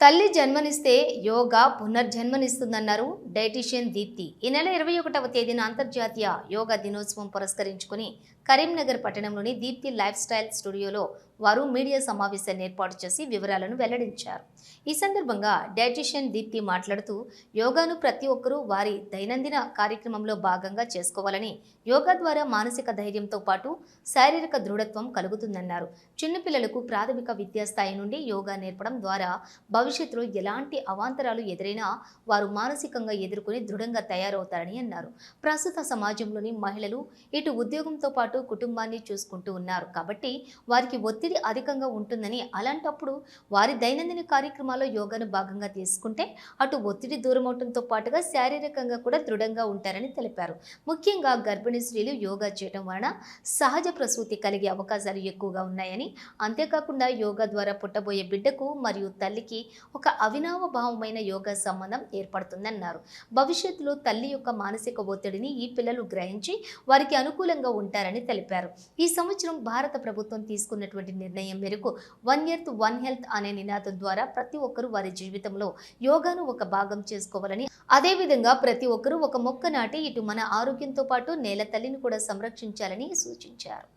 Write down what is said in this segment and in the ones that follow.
తల్లి జన్మనిస్తే యోగా పునర్జన్మనిస్తుందన్నారు డైటీషియన్ దీప్తి. ఈ నెల 21వ తేదీన అంతర్జాతీయ యోగా దినోత్సవం పురస్కరించుకుని కరీంనగర్ పట్టణంలోని దీప్తి లైఫ్ స్టైల్ స్టూడియోలో వారు మీడియా సమావేశాన్ని ఏర్పాటు చేసి వివరాలను వెల్లడించారు. ఈ సందర్భంగా డైటీషియన్ దీప్తి మాట్లాడుతూ యోగాను ప్రతి ఒక్కరూ వారి దైనందిన కార్యక్రమంలో భాగంగా చేసుకోవాలని, యోగా ద్వారా మానసిక ధైర్యంతో పాటు శారీరక దృఢత్వం కలుగుతుందన్నారు. చిన్నపిల్లలకు ప్రాథమిక విద్యాస్థాయి నుండి యోగా నేర్పడం ద్వారా భవిష్యత్తులో ఎలాంటి అవాంతరాలు ఎదురైనా వారు మానసికంగా ఎదుర్కొని దృఢంగా తయారవుతారని అన్నారు. ప్రస్తుత సమాజంలోని మహిళలు ఇటు ఉద్యోగంతో పాటు కుటుంబాన్ని చూసుకుంటూ ఉన్నారు కాబట్టి వారికి ఒత్తిడి అధికంగా ఉంటుందని, అలాంటప్పుడు వారి దైనందిన కార్యక్రమాల్లో యోగాను భాగంగా తీసుకుంటే అటు ఒత్తిడి దూరం అవడంతో పాటుగా శారీరకంగా కూడా దృఢంగా ఉంటారని తెలిపారు. ముఖ్యంగా గర్భిణీ స్త్రీలు యోగా చేయడం వలన సహజ ప్రసూతి కలిగే అవకాశాలు ఎక్కువగా ఉన్నాయని, అంతేకాకుండా యోగా ద్వారా పుట్టబోయే బిడ్డకు మరియు తల్లికి ఒక అవినాభావమైన యోగా సంబంధం ఏర్పడుతుందన్నారు. భవిష్యత్తులో తల్లి యొక్క మానసిక ఒత్తిడిని ఈ పిల్లలు గ్రహించి వారికి అనుకూలంగా ఉంటారని తెలిపారు. ఈ సంవత్సరం భారత ప్రభుత్వం తీసుకున్నటువంటి నిర్ణయం మేరకు 1 ఎర్త్ 1 హెల్త్ అనే నినాదం ద్వారా ప్రతి ఒక్కరూ వారి జీవితంలో యోగాను ఒక భాగం చేసుకోవాలని, అదేవిధంగా ప్రతి ఒక్కరూ ఒక మొక్క నాటి ఇటు మన ఆరోగ్యంతో పాటు నేల తల్లిని కూడా సంరక్షించాలని సూచించారు.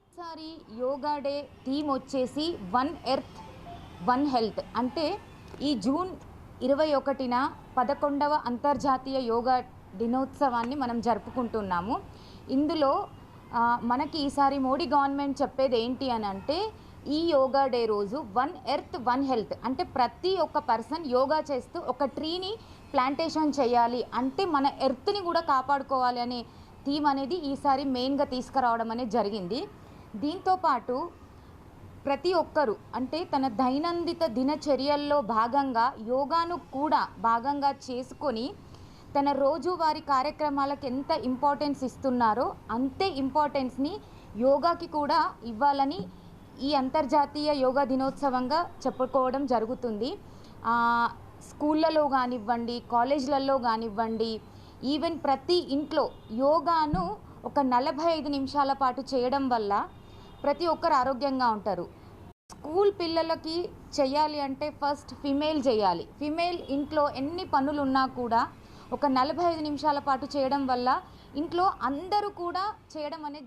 ఈసారి యోగా డే థీమ్ వచ్చేసి 1 ఎర్త్ 1 హెల్త్. అంటే ఈ జూన్ 21న 11వ అంతర్జాతీయ యోగా దినోత్సవాన్ని మనం జరుపుకుంటున్నాము. ఇందులో మనకి ఈసారి మోడీ గవర్నమెంట్ చెప్పేది ఏంటి అని అంటే, ఈ యోగా డే రోజు 1 ఎర్త్ 1 హెల్త్ అంటే ప్రతి ఒక్క పర్సన్ యోగా చేస్తూ ఒక ట్రీని ప్లాంటేషన్ చేయాలి, అంటే మన ఎర్త్ని కూడా కాపాడుకోవాలి అనే థీమ్ అనేది ఈసారి మెయిన్గా తీసుకురావడం అనేది జరిగింది. దీంతోపాటు ప్రతి ఒక్కరూ అంటే తన దైనందిన దినచర్యల్లో భాగంగా యోగాను కూడా భాగంగా చేసుకొని తన రోజువారీ కార్యక్రమాలకు ఎంత ఇంపార్టెన్స్ ఇస్తున్నారో అంతే ఇంపార్టెన్స్ని యోగాకి కూడా ఇవ్వాలని ఈ అంతర్జాతీయ యోగా దినోత్సవంగా చెప్పుకోవడం జరుగుతుంది. స్కూళ్ళలో కానివ్వండి, కాలేజీలలో కానివ్వండి, ఈవెన్ ప్రతి ఇంట్లో యోగాను ఒక 45 నిమిషాల పాటు చేయడం వల్ల ప్రతి ఒక్కరు ఆరోగ్యంగా ఉంటారు. స్కూల్ పిల్లలకి చేయాలి అంటే ఫస్ట్ ఫిమేల్ చేయాలి. ఫిమేల్ ఇంట్లో ఎన్ని పనులు ఉన్నా కూడా ఒక 45 నిమిషాల పాటు చేయడం వల్ల ఇంట్లో అందరూ కూడా చేయడం అనేది